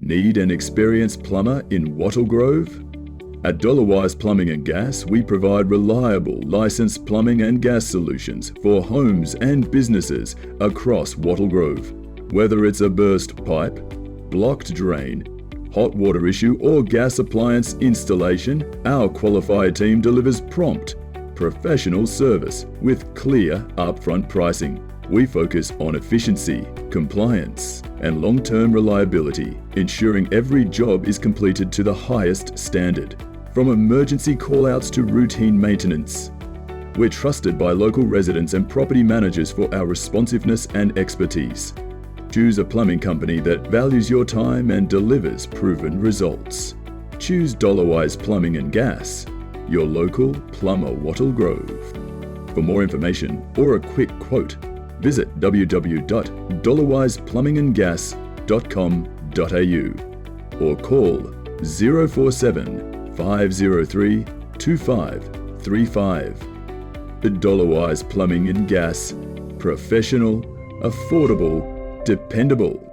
Need an experienced plumber in Wattle Grove? At Dollarwise Plumbing and Gas, we provide reliable, licensed plumbing and gas solutions for homes and businesses across Wattle Grove. Whether it's a burst pipe, blocked drain, hot water issue or gas appliance installation, our qualified team delivers prompt, professional service with clear upfront pricing. We focus on efficiency, compliance, and long-term reliability, ensuring every job is completed to the highest standard. From emergency call-outs to routine maintenance, we're trusted by local residents and property managers for our responsiveness and expertise. Choose a plumbing company that values your time and delivers proven results. Choose Dollarwise Plumbing and Gas, your local Plumber Wattle Grove. For more information or a quick quote, visit www.dollarwiseplumbingandgas.com.au or call 047 503 2535. Dollarwise Plumbing and Gas. Professional, affordable, dependable.